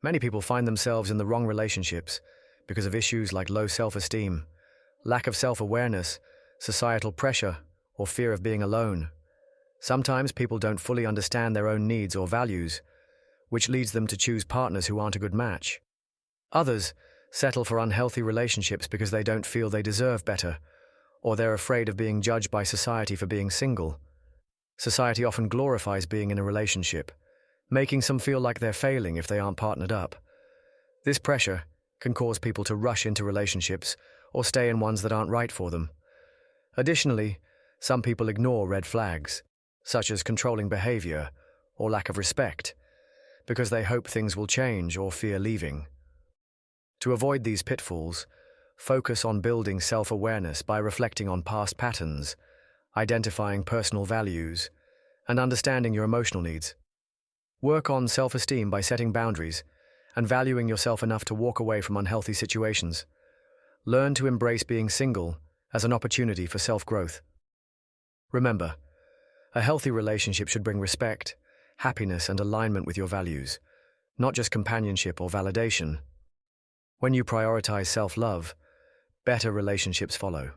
Many people find themselves in the wrong relationships because of issues like low self-esteem, lack of self-awareness, societal pressure, or fear of being alone. Sometimes people don't fully understand their own needs or values, which leads them to choose partners who aren't a good match. Others settle for unhealthy relationships because they don't feel they deserve better, or they're afraid of being judged by society for being single. Society often glorifies being in a relationship, making some feel like they're failing if they aren't partnered up. This pressure can cause people to rush into relationships or stay in ones that aren't right for them. Additionally, some people ignore red flags, such as controlling behavior or lack of respect, because they hope things will change or fear leaving. To avoid these pitfalls, focus on building self-awareness by reflecting on past patterns, identifying personal values, and understanding your emotional needs. Work on self-esteem by setting boundaries and valuing yourself enough to walk away from unhealthy situations. Learn to embrace being single as an opportunity for self-growth. Remember, a healthy relationship should bring respect, happiness, and alignment with your values, not just companionship or validation. When you prioritize self-love, better relationships follow.